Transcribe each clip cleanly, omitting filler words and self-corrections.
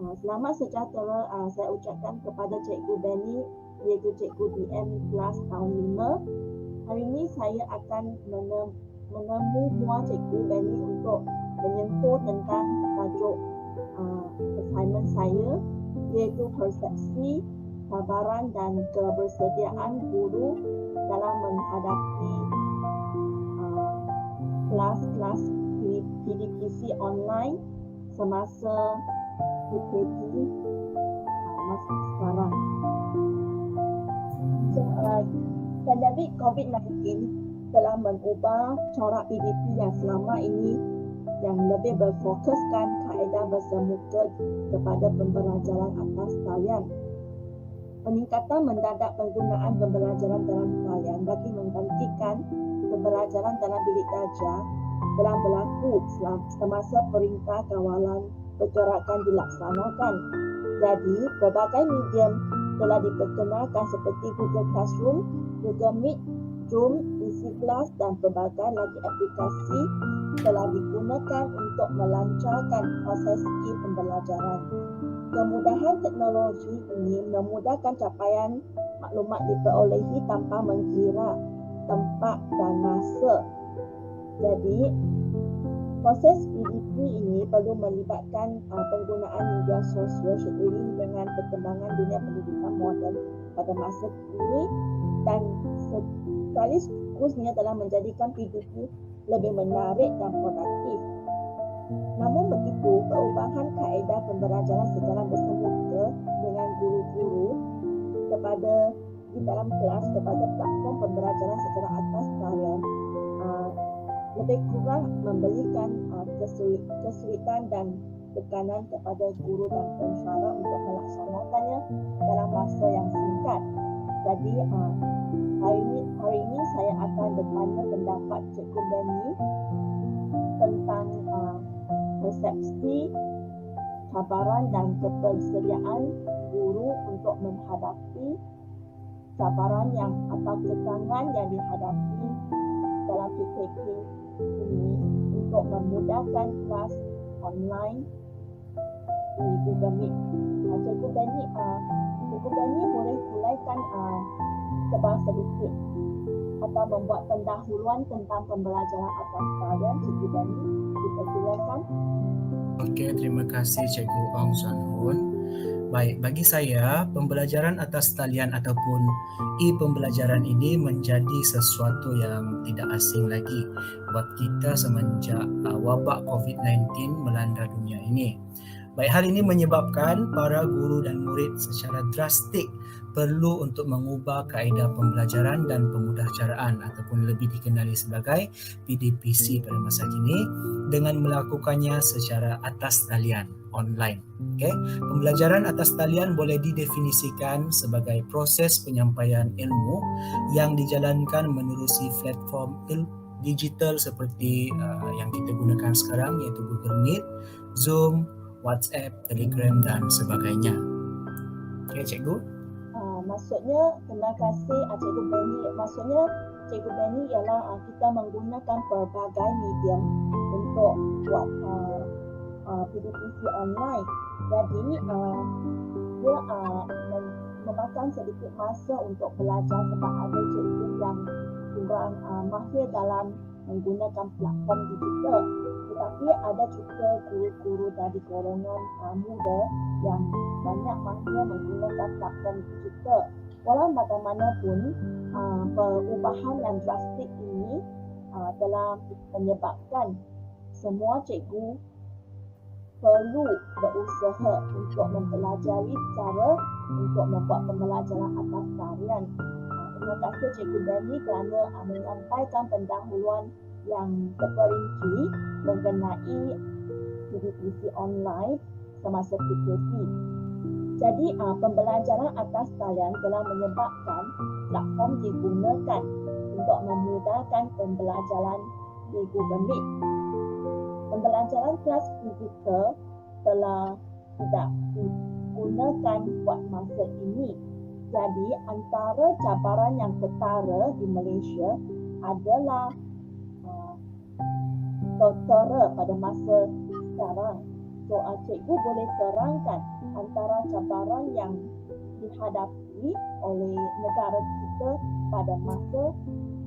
Selamat sejahtera saya ucapkan kepada Cikgu Benny, iaitu Cikgu DM kelas tahun 5. Hari ini saya akan menemu muat Cikgu Benny untuk menyentuh tentang tajuk assignment saya, iaitu persepsi, cabaran dan kebersediaan guru dalam menghadapi kelas-kelas PDPC online semasa PKP masa sekarang. Pandemik COVID-19 telah mengubah corak PDP yang selama ini yang lebih berfokuskan kaedah bersemuka kepada pembelajaran atas talian. Peningkatan mendadak penggunaan pembelajaran dalam talian bagi menggantikan pembelajaran dalam bilik darjah telah berlaku semasa perintah kawalan pergerakan dilaksanakan. Jadi, berbagai medium telah diperkenalkan seperti Google Classroom, Google Meet, Zoom, Easy Class dan pelbagai lagi aplikasi telah digunakan untuk melancarkan proses pembelajaran. Kemudahan teknologi ini memudahkan capaian maklumat diperolehi tanpa mengira tempat dan masa. Jadi, proses PDP ini perlu melibatkan penggunaan media sosial seiring dengan perkembangan dunia pendidikan moden pada masa kini dan sekaligus telah menjadikan PDP lebih menarik dan produktif. Namun begitu, perubahan kaedah pembelajaran secara bersemuka dengan guru-guru di dalam kelas kepada platform pembelajaran secara atas talian lebih kurang memberikan kesulitan dan tekanan kepada guru dan pensyarah untuk melaksanakannya dalam masa yang singkat. Jadi hari ini saya akan bertanya pendapat Cikgu Benny tentang persepsi, cabaran dan ketersediaan guru untuk menghadapi cabaran atau kekangan yang dihadapi dalam PKP ini untuk memudahkan kelas online di Google Meet. Cikgu Benny boleh huraikan sedikit atau membuat pendahuluan tentang pembelajaran atas talian. Cikgu Benny, dipersilakan. Okey, terima kasih Cikgu Ong Suan Hun. Baik, bagi saya, pembelajaran atas talian ataupun e-pembelajaran ini menjadi sesuatu yang tidak asing lagi buat kita semenjak wabak COVID-19 melanda dunia ini. Baik, hal ini menyebabkan para guru dan murid secara drastik perlu untuk mengubah kaedah pembelajaran dan pemudahcaraan ataupun lebih dikenali sebagai PDPC pada masa kini dengan melakukannya secara atas talian online. Okay? Pembelajaran atas talian boleh didefinisikan sebagai proses penyampaian ilmu yang dijalankan menerusi platform digital seperti yang kita gunakan sekarang, iaitu Google Meet, Zoom, WhatsApp, Telegram dan sebagainya. Okay, Cikgu? Maksudnya, terima kasih Cikgu Benny. Maksudnya, Cikgu Benny ialah kita menggunakan pelbagai medium untuk buat PDPC online. Jadi, dia memakan sedikit masa untuk belajar sebab ada cikgu yang kurang mahir dalam menggunakan platform digital. Tetapi ada juga guru-guru dari golongan muda yang banyak mahir menggunakan platform digital. Walau bagaimanapun, perubahan yang drastik ini telah menyebabkan semua cikgu perlu berusaha untuk mempelajari cara untuk membuat pembelajaran atas talian. Terima kasih Cikgu Benny kerana menyampaikan pendahuluan yang terperinci mengenai PDPC online semasa PKP. Jadi, pembelajaran atas talian telah menyebabkan platform digunakan untuk memudahkan pembelajaran di Google Meet. Pembelajaran kelas fizikal telah tidak digunakan buat masa ini. Jadi, antara cabaran yang ketara di Malaysia adalah tertera pada masa sekarang. So cikgu boleh terangkan antara cabaran yang dihadapi oleh negara kita pada masa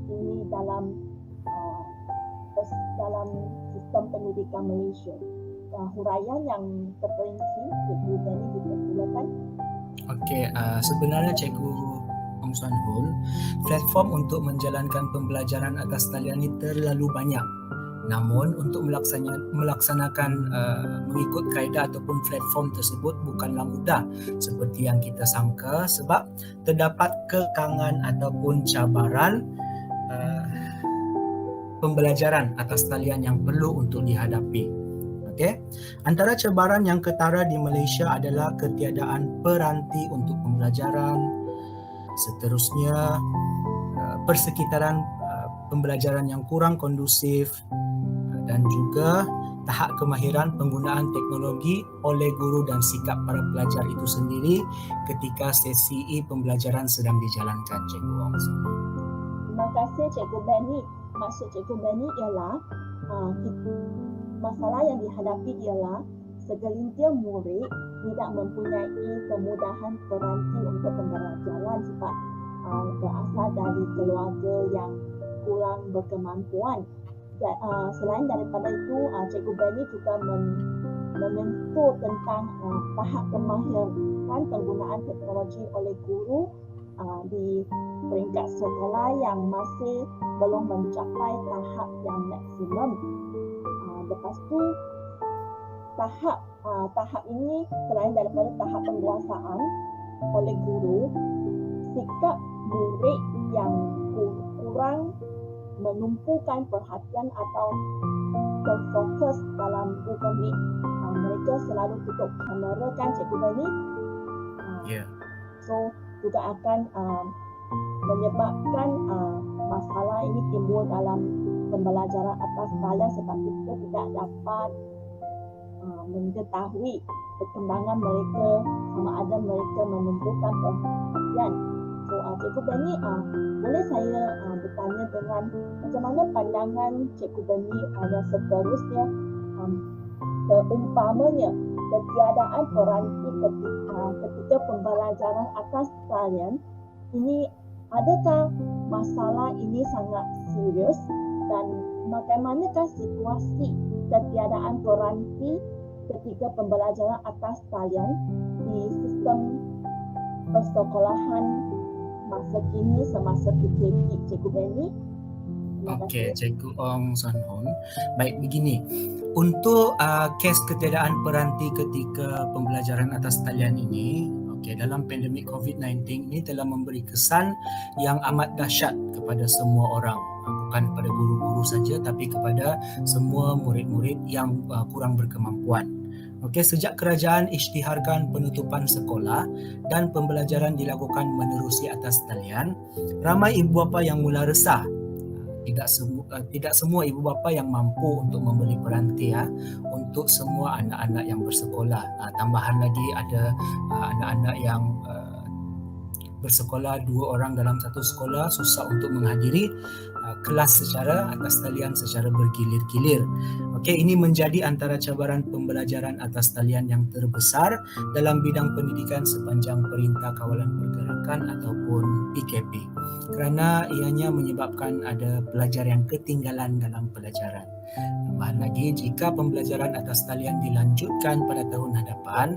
ini dalam sistem pendidikan Malaysia. Huraian yang terperinci, Cikgu Benny dipersilakan. Okey, sebenarnya Cikgu Ong Suan Hun, platform untuk menjalankan pembelajaran atas talian ini terlalu banyak. Namun untuk melaksanakan mengikut kaedah ataupun platform tersebut bukanlah mudah seperti yang kita sangka, sebab terdapat kekangan ataupun cabaran pembelajaran atas talian yang perlu untuk dihadapi. Okay. Antara cabaran yang ketara di Malaysia adalah ketiadaan peranti untuk pembelajaran, seterusnya persekitaran pembelajaran yang kurang kondusif, dan juga tahap kemahiran penggunaan teknologi oleh guru dan sikap para pelajar itu sendiri ketika sesi pembelajaran sedang dijalankan, Cikgu Ong. Terima kasih Cikgu Benny. Maksud Cikgu Benny ialah masalah yang dihadapi ialah segelintir murid tidak mempunyai kemudahan peranti untuk pembelajaran sebab berasal dari keluarga yang kurang berkemampuan. Selain daripada itu, Cikgu Benny juga menyentuh tentang tahap kemahiran penggunaan teknologi oleh guru di peringkat sekolah yang masih belum mencapai tahap yang maksimum. Lepas tu tahap ini selain daripada tahap penguasaan oleh guru, sikap murid yang kurang menumpukan perhatian atau berfokus dalam ujian. Mereka selalu tutup kamera, kan Cikgu Benny? So juga akan menyebabkan masalah ini timbul dalam pembelajaran atas talian sebab kita tidak dapat mengetahui perkembangan mereka sama ada mereka menumpukan perhatian. So Cikgu Benny, boleh saya bertanya dengan macam mana pandangan Cikgu Benny yang seterusnya, seumpamanya ketiadaan peranti ketika pembelajaran atas talian ini, adakah masalah ini sangat serius dan bagaimanakah situasi ketiadaan peranti ketika pembelajaran atas talian di sistem persekolahan masa kini semasa PKP, Cikgu Benny? Okey, Cikgu Ong Suan Hun. Baik, begini. Untuk kes ketiadaan peranti ketika pembelajaran atas talian ini, dalam pandemik COVID-19 ini telah memberi kesan yang amat dahsyat kepada semua orang. Bukan kepada guru-guru saja tapi kepada semua murid-murid yang kurang berkemampuan. Sejak kerajaan isytiharkan penutupan sekolah dan pembelajaran dilakukan menerusi atas talian, ramai ibu bapa yang mula resah. Tidak semua ibu bapa yang mampu untuk membeli peranti untuk semua anak-anak yang bersekolah. Tambahan lagi ada anak-anak yang bersekolah 2 orang dalam satu sekolah susah untuk menghadiri kelas secara atas talian secara bergilir-gilir. Ini menjadi antara cabaran pembelajaran atas talian yang terbesar dalam bidang pendidikan sepanjang Perintah Kawalan Pergerakan ataupun PKP, kerana ianya menyebabkan ada pelajar yang ketinggalan dalam pelajaran. Tambahan lagi, jika pembelajaran atas talian dilanjutkan pada tahun hadapan,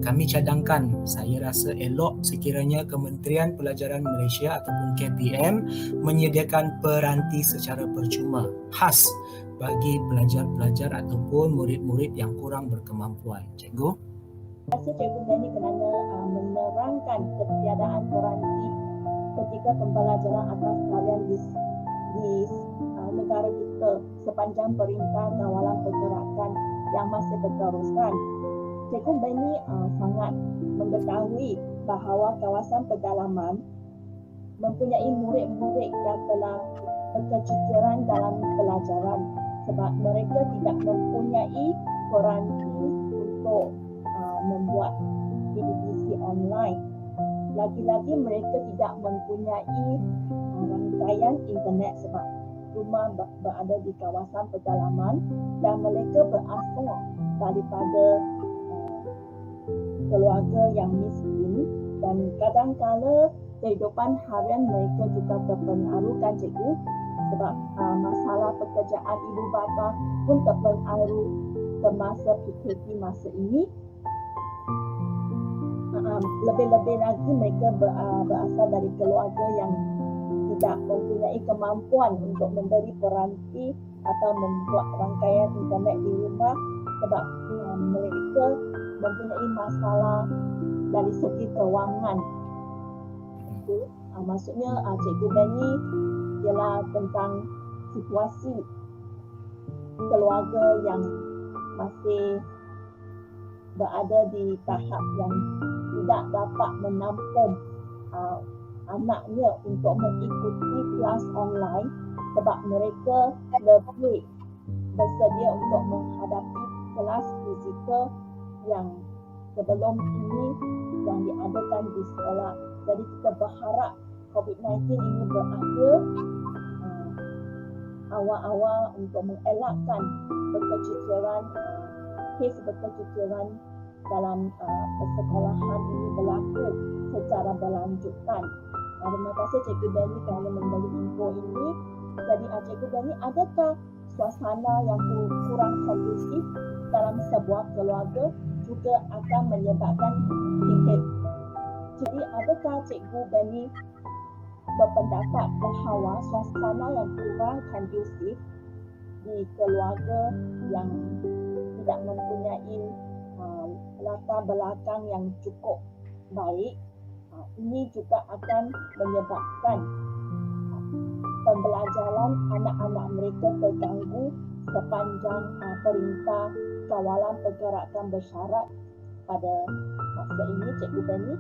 kami cadangkan, saya rasa elok sekiranya Kementerian Pelajaran Malaysia ataupun KPM menyediakan peranti secara percuma khas bagi pelajar-pelajar ataupun murid-murid yang kurang berkemampuan. Cikgu? Terima kasih Cikgu Benny kerana menerangkan ketiadaan peranti ketika pembelajaran atas talian di negara kita sepanjang Perintah Kawalan Pergerakan yang masih berterusan. Cikgu Benny sangat mengetahui bahawa kawasan pedalaman mempunyai murid-murid yang telah berkececeran dalam pelajaran sebab mereka tidak mempunyai peranti untuk membuat PDPC online. Lagi-lagi mereka tidak mempunyai rangkaian internet sebab rumah berada di kawasan pedalaman dan mereka berasal daripada keluarga yang miskin, dan kadang-kala kehidupan harian mereka juga terpengaruh kan cikgu, sebab masalah pekerjaan ibu bapa pun terpengaruh semasa PKP masa ini. Lebih-lebih lagi mereka berasal dari keluarga yang tidak mempunyai kemampuan untuk memberi peranti atau membuat rangkaian internet di rumah, sebab mereka mempunyai masalah dari segi kewangan. Maksudnya Cikgu Benny ialah tentang situasi keluarga yang masih berada di tahap yang tidak dapat menampung anaknya untuk mengikuti kelas online, sebab mereka lebih bersedia untuk menghadapi kelas fizikal yang sebelum ini yang diadakan di sekolah. Jadi kita berharap COVID-19 ini berakhir awal-awal untuk mengelakkan kes berkecukupan dalam persekolahan ini berlaku secara berlanjutan. Terima kasih Cikgu Benny kerana memberi info ini. Jadi Cikgu Benny, adakah suasana yang kurang kondusif dalam sebuah keluarga juga akan menyebabkan PKP? Jadi adakah Cikgu Benny berpendapat bahawa suasana yang kurang kondusif di keluarga yang tidak mempunyai latar belakang yang cukup baik, ini juga akan menyebabkan pembelajaran anak-anak mereka terganggu sepanjang perintah kawalan pergerakan bersyarat pada masa ini, Cikgu Benny?